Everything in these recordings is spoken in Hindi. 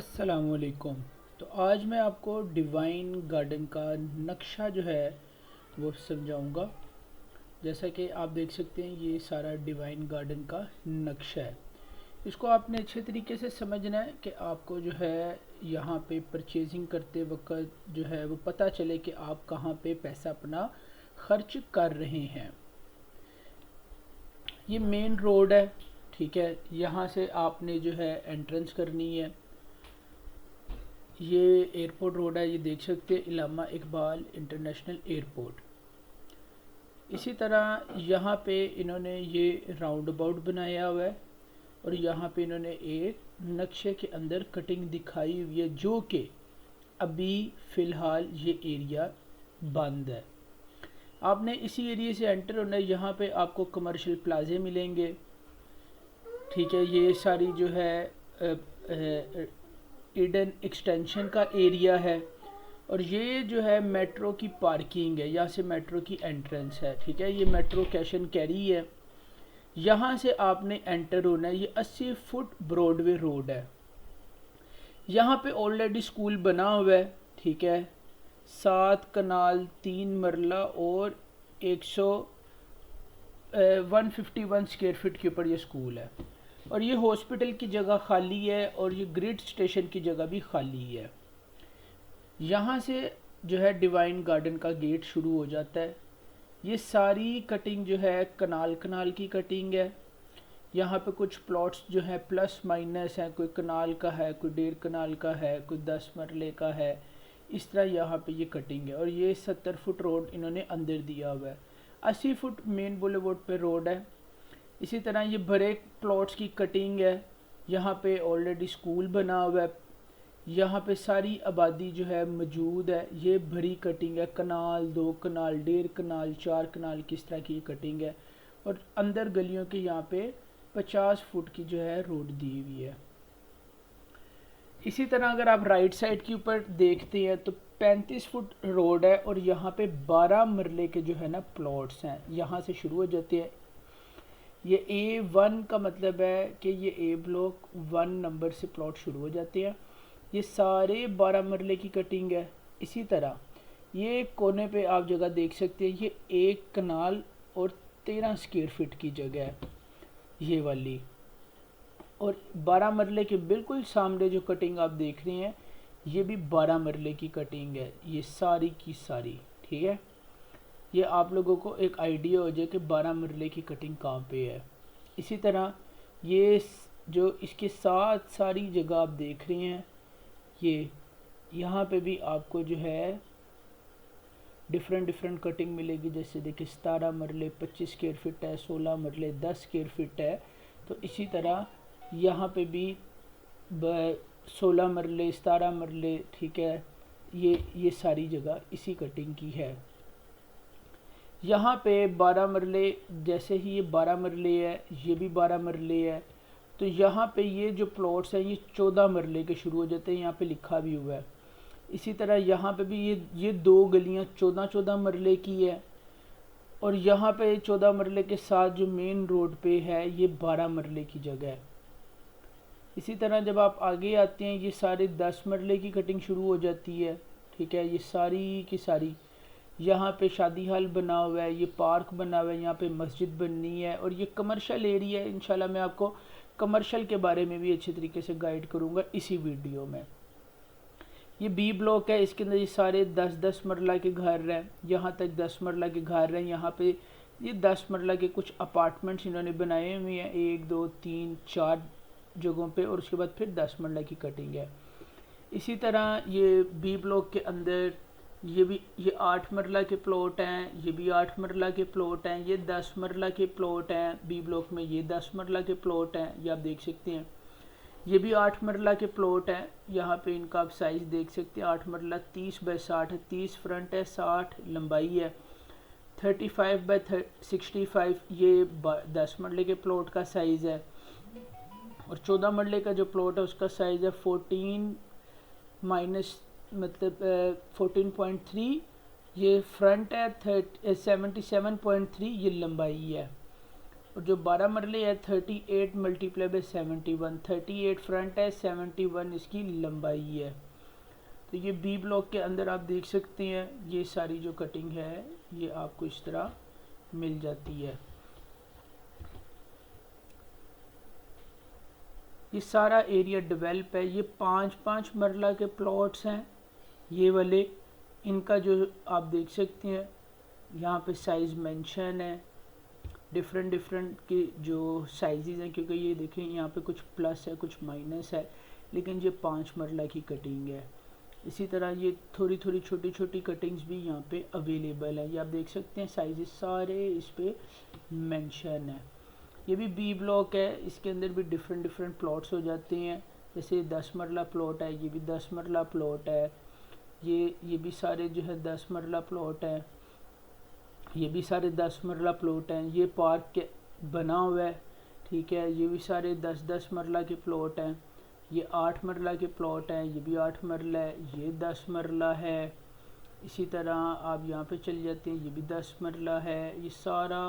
अस्सलामुअलैकुम। तो आज मैं आपको डिवाइन गार्डन का नक्शा जो है वो समझाऊंगा। जैसा कि आप देख सकते हैं ये सारा डिवाइन गार्डन का नक्शा है। इसको आपने अच्छे तरीके से समझना है कि आपको जो है यहाँ पे परचेजिंग करते वक्त जो है वो पता चले कि आप कहाँ पे पैसा अपना खर्च कर रहे हैं। ये मेन रोड है, ठीक है। यहाँ से आपने जो है एंट्रेंस करनी है। ये एयरपोर्ट रोड है, ये देख सकते हैं, इलामा इकबाल इंटरनेशनल एयरपोर्ट। इसी तरह यहाँ पे इन्होंने ये राउंड अबाउट बनाया हुआ है और यहाँ पे इन्होंने एक नक्शे के अंदर कटिंग दिखाई हुई है जो कि अभी फ़िलहाल ये एरिया बंद है। आपने इसी एरिया से एंटर होना है। यहाँ पे आपको कमर्शियल प्लाजे मिलेंगे, ठीक है। ये सारी जो है ईडन एक्सटेंशन का एरिया है और ये जो है मेट्रो की पार्किंग है, यहाँ से मेट्रो की एंट्रेंस है, ठीक है। ये मेट्रो कैश एंड कैरी है। यहाँ से आपने एंटर होना है। ये 80 फुट ब्रॉडवे रोड है। यहाँ पे ऑलरेडी स्कूल बना हुआ है, ठीक है। 7 कनाल 3 मरला और 151 स्क्वायर फीट के ऊपर ये स्कूल है। और ये हॉस्पिटल की जगह खाली है और ये ग्रिड स्टेशन की जगह भी खाली है। यहाँ से जो है डिवाइन गार्डन का गेट शुरू हो जाता है। ये सारी कटिंग जो है कनाल कनाल की कटिंग है। यहाँ पे कुछ प्लॉट्स जो है प्लस माइनस हैं, कोई कनाल का है, कोई 1.5 कनाल का है, कोई 10 मरले का है। इस तरह यहाँ पे ये कटिंग है। और ये 70 फुट रोड इन्होंने अंदर दिया हुआ है। 80 फुट मेन बुलेवार्ड पे रोड है। इसी तरह ये बड़े प्लॉट्स की कटिंग है। यहाँ पे ऑलरेडी स्कूल बना हुआ है। यहाँ पे सारी आबादी जो है मौजूद है। ये भरी कटिंग है, कनाल 2 कनाल 1.5 कनाल 4 कनाल किस तरह की कटिंग है। और अंदर गलियों के यहाँ पे 50 फुट की जो है रोड दी हुई है। इसी तरह अगर आप राइट साइड के ऊपर देखते हैं तो 35 फुट रोड है और यहाँ पे 12 मरले के जो है ना प्लॉट्स हैं। यहाँ से शुरू हो जाते हैं। ये A1 का मतलब है कि ये ए ब्लॉक 1 नंबर से प्लॉट शुरू हो जाते हैं। ये सारे 12 मरले की कटिंग है। इसी तरह ये कोने पे आप जगह देख सकते हैं, ये 1 कनाल और 13 स्क्वायर फीट की जगह है ये वाली। और 12 मरले के बिल्कुल सामने जो कटिंग आप देख रहे हैं ये भी 12 मरले की कटिंग है, ये सारी की सारी, ठीक है। ये आप लोगों को एक आइडिया हो जाए कि 12 मरले की कटिंग कहाँ पे है। इसी तरह ये जो इसके साथ सारी जगह आप देख रहे हैं, ये यहाँ पे भी आपको जो है डिफरेंट कटिंग मिलेगी। जैसे देखिए 17 मरले 25 स्क्वायर फीट है, 16 मरले 10 स्क्वायर फीट है। तो इसी तरह यहाँ पे भी 16 मरले 17 मरले, ठीक है। ये सारी जगह इसी कटिंग की है। यहाँ पे 12 मरले, जैसे ही ये 12 मरले है, ये भी 12 मरले है। तो यहाँ पे ये जो प्लॉट्स हैं ये 14 मरले के शुरू हो जाते हैं, यहाँ पे लिखा भी हुआ है। इसी तरह यहाँ पे भी ये 2 गलियाँ 14 मरले की है। और यहाँ पे 14 मरले के साथ जो मेन रोड पे है ये 12 मरले की जगह है। इसी तरह जब आप आगे आते हैं ये सारे 10 मरले की कटिंग शुरू हो जाती है, ठीक है। ये सारी की सारी यहाँ पे शादी हाल बना हुआ है, ये पार्क बना हुआ है, यहाँ पे मस्जिद बननी है और ये कमर्शियल एरिया है। इंशाल्लाह मैं आपको कमर्शियल के बारे में भी अच्छे तरीके से गाइड करूँगा इसी वीडियो में। ये बी ब्लॉक है, इसके अंदर ये सारे 10-10 मरला के घर हैं। यहाँ तक 10 मरला के घर हैं। यहाँ पे ये 10 मरला के कुछ अपार्टमेंट्स इन्होंने बनाए हुए हैं 1 2 3 4 जगहों पे। और उसके बाद फिर 10 मरला की कटिंग है। इसी तरह ये बी ब्लॉक के अंदर ये 8 मरला के प्लॉट हैं, ये भी 8 मरला के प्लॉट हैं, ये 10 मरला के प्लॉट हैं। बी ब्लॉक में ये 10 मरला के प्लॉट हैं, ये आप देख सकते हैं। ये भी 8 मरला के प्लॉट हैं। यहाँ पे इनका आप साइज़ देख सकते हैं। 8 मरला 30 बाई 60 है, 30 फ्रंट है, 60 लंबाई है। 35 बाई 65 ये 10 मरले के प्लॉट का साइज़ है। और 14 मरले का जो प्लॉट है उसका साइज़ है 14 माइनस मतलब 14.3 ये फ्रंट है, 77.3 ये लंबाई है। और जो 12 मरले है 38 मल्टीप्लाई बाई 71, 38 फ्रंट है, 71 इसकी लंबाई है। तो ये बी ब्लॉक के अंदर आप देख सकते हैं ये सारी जो कटिंग है ये आपको इस तरह मिल जाती है। ये सारा एरिया डेवलप है। ये 5-5 मरला के प्लॉट्स हैं ये वाले। इनका जो आप देख सकते हैं यहाँ पे साइज़ मेंशन है, डिफरेंट के जो साइजेस हैं, क्योंकि ये देखें यहाँ पे कुछ प्लस है कुछ माइनस है, लेकिन ये 5 मरला की कटिंग है। इसी तरह ये थोड़ी छोटी छोटी कटिंग्स भी यहाँ पे अवेलेबल है। ये आप देख सकते हैं साइजेस सारे इस पे मेंशन है। ये भी बी ब्लॉक है, इसके अंदर भी डिफरेंट प्लॉट्स हो जाते हैं। जैसे 10 मरला प्लॉट है, ये भी 10 मरला प्लॉट है, ये भी सारे जो है 10 मरला प्लॉट है, ये भी सारे 10 मरला प्लॉट हैं। ये पार्क के बना हुआ है, ठीक है। ये भी सारे 10-10 मरला के प्लॉट हैं। ये 8 मरला के प्लॉट हैं, ये भी 8 मरला है, ये 10 मरला है। इसी तरह आप यहाँ पे चल जाते हैं, ये भी 10 मरला है, ये सारा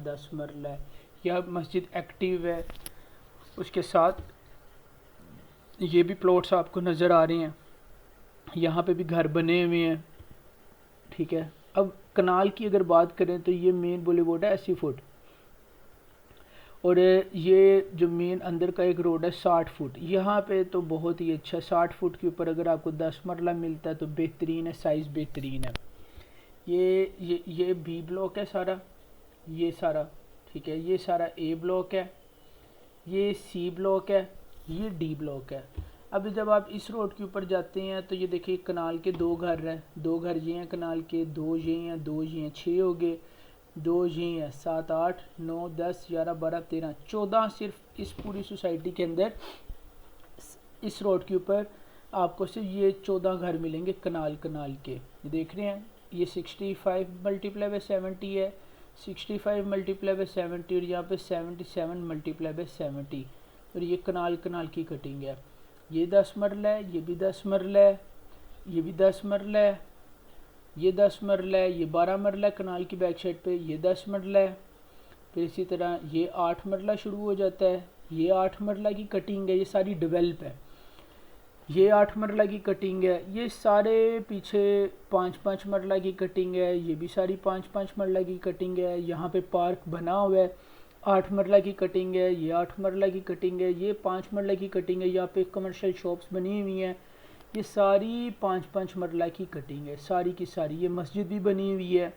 10 मरला है। यह मस्जिद एक्टिव है, उसके साथ ये भी प्लॉट्स आपको नज़र आ रहे हैं। यहाँ पे भी घर बने हुए हैं, ठीक है। अब कनाल की अगर बात करें तो ये मेन बॉलीवुड है 80 फुट, और ये जो मेन अंदर का एक रोड है 60 फुट। यहाँ पे तो बहुत ही अच्छा 60 फुट के ऊपर अगर आपको 10 मरला मिलता है तो बेहतरीन है, साइज़ बेहतरीन है। ये बी ब्लॉक है सारा, ये सारा, ठीक है। ये सारा ए ब्लॉक है, ये सी ब्लॉक है, ये डी ब्लॉक है। अब जब आप इस रोड के ऊपर जाते हैं तो ये देखिए कनाल के 2 घर हैं, 2 घर ये हैं कनाल के, 2 ये हैं, 2 ये हैं, 6 हो गए, 2 ये हैं, 7 8 9 10 11 12 13 14 सिर्फ इस पूरी सोसाइटी के अंदर इस रोड के ऊपर आपको सिर्फ ये 14 घर मिलेंगे कनाल के। ये देख रहे हैं, ये 65 मल्टीप्लाई बाई 70 है, 65 मल्टीप्लाई बाई 70, और यहाँ पे 77 मल्टीप्लाई बाई 70, और ये कनाल की कटिंग है। ये 10 मरला है, ये भी 10 मरला है, ये भी 10 मरला है, ये 10 मरला है, ये 12 मरला है कनाल की बैक साइड पे, ये 10 मरला है। फिर इसी तरह ये 8 मरला शुरू हो जाता है, ये 8 मरला की कटिंग है, ये सारी डेवलप है। ये 8 मरला की कटिंग है, ये सारे पीछे 5-5 मरला की कटिंग है, ये भी सारी 5-5 मरला की कटिंग है। यहाँ पे पार्क बना हुआ है, 8 मरला की कटिंग है, ये 8 मरला की कटिंग है, ये 5 मरला की कटिंग है। यहाँ पे कमर्शियल शॉप्स बनी हुई हैं, ये सारी 5-5 मरला की कटिंग है सारी की सारी। ये मस्जिद भी बनी हुई है।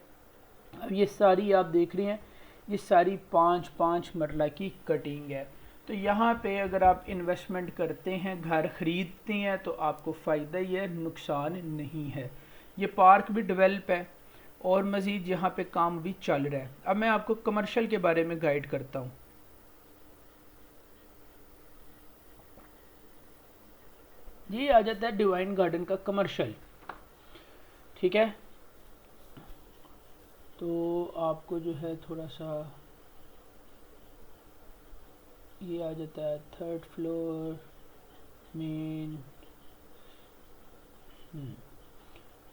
अब ये सारी आप देख रहे हैं, ये सारी 5-5 मरला की कटिंग है। तो यहाँ पे अगर आप इन्वेस्टमेंट करते हैं, घर ख़रीदते हैं, तो आपको फ़ायदा ही है, नुकसान नहीं है। ये पार्क भी डेवलप है और मज़ीद यहाँ पे काम भी चल रहा है। अब मैं आपको कमर्शियल के बारे में गाइड करता हूँ। ये आ जाता है डिवाइन गार्डन का कमर्शियल, ठीक है। तो आपको जो है थोड़ा सा ये आ जाता है 3rd फ्लोर मेन।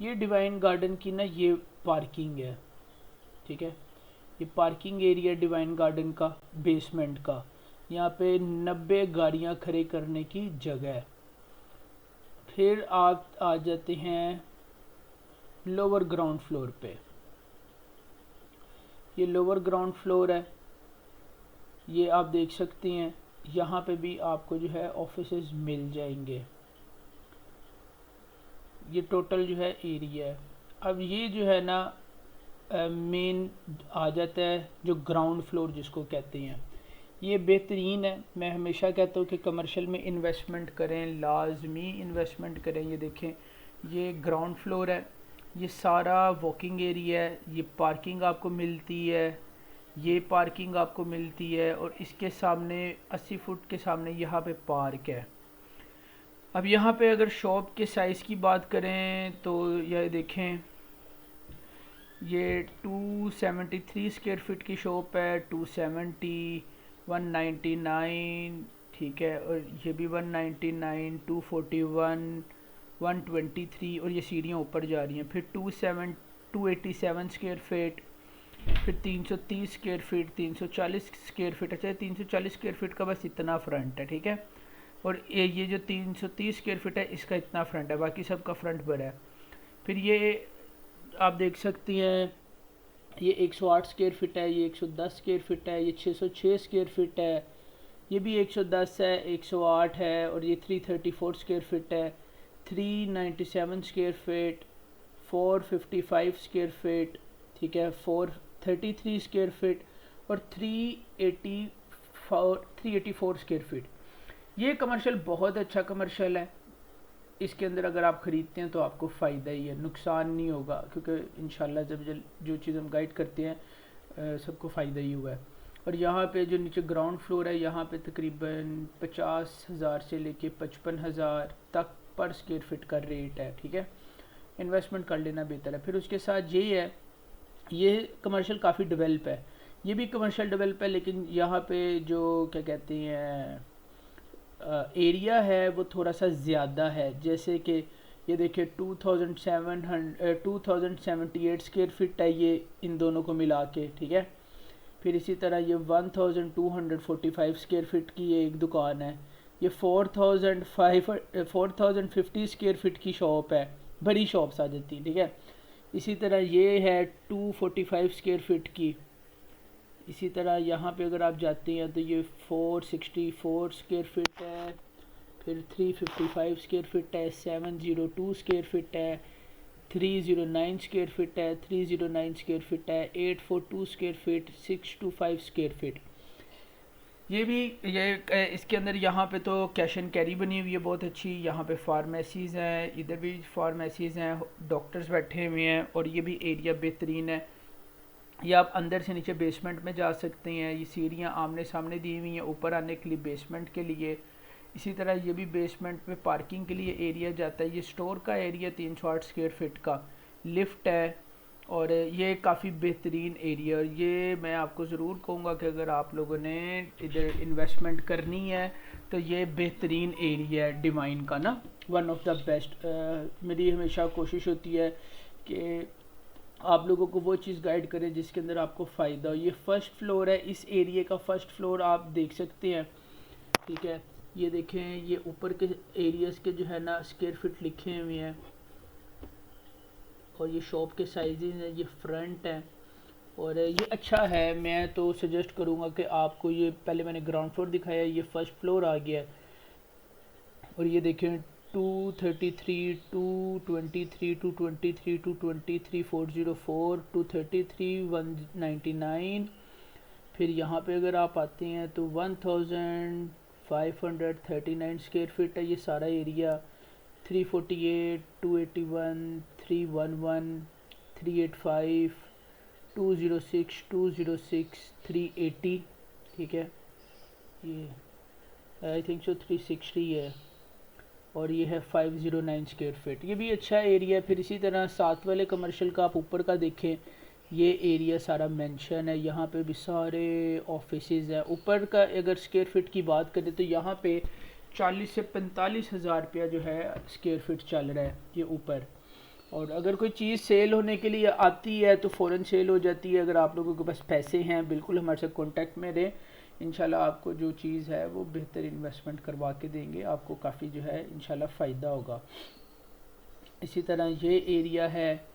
ये डिवाइन गार्डन की ना ये पार्किंग है, ठीक है। ये पार्किंग एरिया डिवाइन गार्डन का बेसमेंट का, यहाँ पे 90 गाड़ियाँ खड़े करने की जगह है। फिर आप आ जाते हैं लोअर ग्राउंड फ्लोर पे। ये लोअर ग्राउंड फ्लोर है, ये आप देख सकते हैं। यहाँ पे भी आपको जो है ऑफिसेज मिल जाएंगे। ये टोटल जो है एरिया है। अब ये जो है ना मेन आ जाता है जो ग्राउंड फ्लोर जिसको कहते हैं, ये बेहतरीन है। मैं हमेशा कहता हूँ कि कमर्शियल में इन्वेस्टमेंट करें, लाजमी इन्वेस्टमेंट करें। ये देखें, ये ग्राउंड फ्लोर है, ये सारा वॉकिंग एरिया है, ये पार्किंग आपको मिलती है, ये पार्किंग आपको मिलती है, और इसके सामने 80 फुट के सामने यहाँ पे पार्क है। अब यहाँ पे अगर शॉप के साइज़ की बात करें तो यह देखें, ये 273 स्क्वायर फीट की शॉप है, 270, 199, ठीक है, और ये भी 199, 241, 123, और ये सीढ़ियाँ ऊपर जा रही हैं। फिर 287 स्क्वायर फीट, फिर 330 स्क्वायर फीट, 340 स्क्वायर फीट। अच्छा 340 स्क्वायर फीट का बस इतना फ्रंट है, ठीक है। और ये जो 330 स्क्वायर फीट है इसका इतना फ्रंट है, बाकी सब का फ्रंट बड़ा है। फिर ये आप देख सकती हैं ये 108 स्क्वायर फीट है, ये 110 स्क्वायर फीट है, ये 606 स्क्वायर फीट है, ये भी 110 है, 108 है, और ये 334 स्क्वायर फीट है, 397 स्क्वायर फीट, 455 स्क्वायर फीट, ठीक है, 433 स्क्वायर फीट और 384 स्क्वायर फीट। ये कमर्शियल बहुत अच्छा कमर्शियल है। इसके अंदर अगर आप ख़रीदते हैं तो आपको फ़ायदा ही है, नुकसान नहीं होगा, क्योंकि इंशाल्लाह जब जो चीज़ हम गाइड करते हैं सबको फ़ायदा ही हुआ है। और यहाँ पे जो नीचे ग्राउंड फ्लोर है यहाँ पे तकरीबन 50,000 से लेके 55,000 तक पर स्क्वायर फीट का रेट है, ठीक है। इन्वेस्टमेंट कर लेना बेहतर है। फिर उसके साथ यही है, ये कमर्शियल काफ़ी डेवलप है, ये भी कमर्शियल डेवलप है, लेकिन यहाँ पे जो क्या कहते हैं एरिया है वो थोड़ा सा ज़्यादा है। जैसे कि ये देखिए 2078 स्क्वायर फीट है ये इन दोनों को मिला के, ठीक है। फिर इसी तरह ये 1245 स्क्वायर फीट की ये एक दुकान है, ये 4050 स्क्वायर फीट की शॉप है, बड़ी शॉप्स आ जाती हैं, ठीक है। इसी तरह ये है 245 स्क्वायर फीट की। इसी तरह यहाँ पे अगर आप जाते हैं तो ये 464 स्क्वायर फीट है, फिर 355 स्क्वायर फीट है, 702 स्क्वायर फीट है, 309 स्क्वायर फीट है, 309 स्क्वायर फीट है, 842 स्क्वायर फीट, 625 स्क्वायर फीट। ये भी ये इसके अंदर यहाँ पे तो कैश एंड कैरी बनी हुई है बहुत अच्छी। यहाँ पे फार्मेसीज़ हैं, इधर भी फार्मेसीज़ हैं, डॉक्टर्स बैठे हुए हैं, और ये भी एरिया बेहतरीन है। ये आप अंदर से नीचे बेसमेंट में जा सकते हैं, ये सीढ़ियाँ आमने सामने दी हुई हैं ऊपर आने के लिए बेसमेंट के लिए। इसी तरह ये भी बेसमेंट में पार्किंग के लिए एरिया जाता है। ये स्टोर का एरिया 308 स्क्वायर फीट का, लिफ्ट है, और ये काफ़ी बेहतरीन एरिया। और ये मैं आपको ज़रूर कहूँगा कि अगर आप लोगों ने इधर इन्वेस्टमेंट करनी है तो ये बेहतरीन एरिया है डिवाइन का ना, वन ऑफ द बेस्ट। मेरी हमेशा कोशिश होती है कि आप लोगों को वो चीज़ गाइड करें जिसके अंदर आपको फ़ायदा हो। ये फर्स्ट फ्लोर है, इस एरिया का फर्स्ट फ्लोर आप देख सकते हैं, ठीक है। ये देखें, ये ऊपर के एरियाज़ के जो है ना स्क्वायर फीट लिखे हुए हैं, और ये शॉप के साइजेस हैं, ये फ्रंट है, और ये अच्छा है। मैं तो सजेस्ट करूँगा कि आपको ये, पहले मैंने ग्राउंड फ्लोर दिखाया, ये फर्स्ट फ्लोर आ गया है। और ये देखें 233, 223, 223, 223, 404, 233, 199। फिर यहाँ पे अगर आप आते हैं तो 1539 स्क्वायर फीट है ये सारा एरिया। 348, 281, 311, 385, 206, 206, 380, ठीक है। ये आई थिंक सो 360 है, और ये है 509 स्क्वायर फीट। ये भी अच्छा एरिया है। फिर इसी तरह साथ वाले कमर्शियल का आप ऊपर का देखें, ये एरिया सारा मेंशन है, यहाँ पे भी सारे ऑफिसेज हैं। ऊपर का अगर स्क्वायर फीट की बात करें तो यहाँ पे 40 से 45 हज़ार रुपया जो है स्क्वायर फीट चल रहा है ये ऊपर। और अगर कोई चीज़ सेल होने के लिए आती है तो फ़ौरन सेल हो जाती है। अगर आप लोगों के पास पैसे हैं बिल्कुल हमारे साथ कॉन्टेक्ट में रहें, इंशाल्लाह आपको जो चीज़ है वो बेहतर इन्वेस्टमेंट करवा के देंगे, आपको काफ़ी जो है इंशाल्लाह फ़ायदा होगा। इसी तरह ये एरिया है,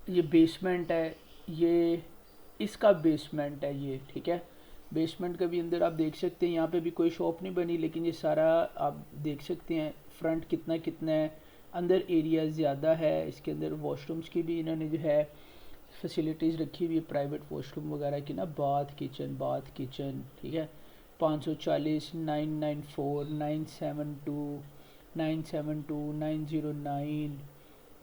ये बेसमेंट है, ये इसका बेसमेंट है ये, ठीक है। बेसमेंट के भी अंदर आप देख सकते हैं, यहाँ पे भी कोई शॉप नहीं बनी, लेकिन ये सारा आप देख सकते हैं फ्रंट कितना कितना है, अंदर एरिया ज़्यादा है। इसके अंदर वॉशरूम्स की भी इन्होंने जो है फैसिलिटीज़ रखी हुई है, प्राइवेट वॉशरूम वगैरह की ना, बाथ किचन, ठीक है। 540, 994, 972, 972, 909,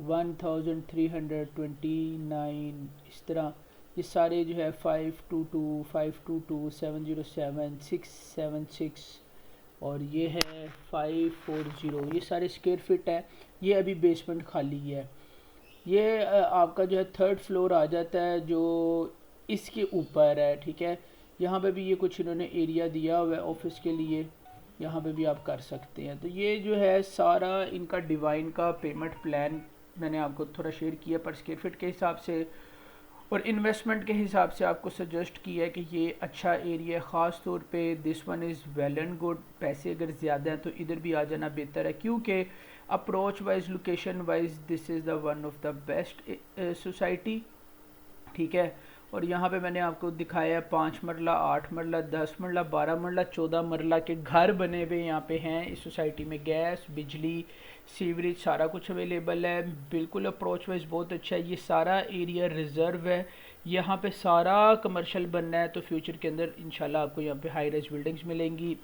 1329, इस तरह ये सारे जो है 522, 522, 707, 676, और ये है 540। ये सारे स्क्वायर फीट है। ये अभी बेसमेंट खाली है। ये आपका जो है थर्ड फ्लोर आ जाता है जो इसके ऊपर है, ठीक है। यहाँ पे भी ये कुछ इन्होंने एरिया दिया हुआ है ऑफिस के लिए, यहाँ पे भी आप कर सकते हैं। तो ये जो है सारा इनका डिवाइन का पेमेंट प्लान मैंने आपको थोड़ा शेयर किया पर स्क्वायर फीट के हिसाब से। और इन्वेस्टमेंट के हिसाब से आपको सजेस्ट किया है कि ये अच्छा एरिया है, ख़ास तौर पे this one is well and good. पैसे अगर ज़्यादा हैं तो इधर भी आ जाना बेहतर है, क्योंकि approach wise location wise this is the one of the best society. ठीक है, और यहाँ पे मैंने आपको दिखाया है 5 मरला, 8 मरला, 10 मरला, 12 मरला, 14 मरला के घर बने हुए यहाँ पे हैं इस सोसाइटी में। गैस, बिजली, सीवरेज सारा कुछ अवेलेबल है। बिल्कुल अप्रोच वाइज बहुत अच्छा है। ये सारा एरिया रिजर्व है, यहाँ पे सारा कमर्शियल बनना है, तो फ्यूचर के अंदर इंशाल्लाह आपको यहाँ पे हाई राइज बिल्डिंग्स मिलेंगी।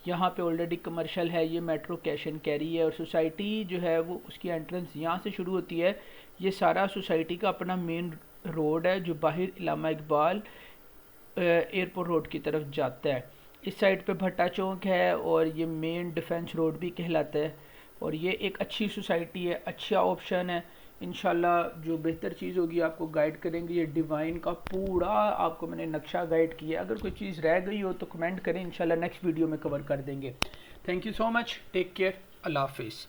यहाँ पे ऑलरेडी कमर्शियल है, ये मेट्रो कैश एंड कैरी है, और सोसाइटी जो है वो उसकी एंट्रेंस यहाँ से शुरू होती है। ये सारा सोसाइटी का अपना मेन रोड है जो बाहर इलामा इकबाल एयरपोर्ट रोड की तरफ जाता है। इस साइड पे भट्टा चौक है और ये मेन डिफेंस रोड भी कहलाता है। और ये एक अच्छी सोसाइटी है, अच्छा ऑप्शन है। इंशाल्लाह जो बेहतर चीज़ होगी आपको गाइड करेंगे। ये डिवाइन का पूरा आपको मैंने नक्शा गाइड किया। अगर कोई चीज़ रह गई हो तो कमेंट करें, इंशाल्लाह नेक्स्ट वीडियो में कवर कर देंगे। Thank you so much, take care, अल्लाह हाफिज़।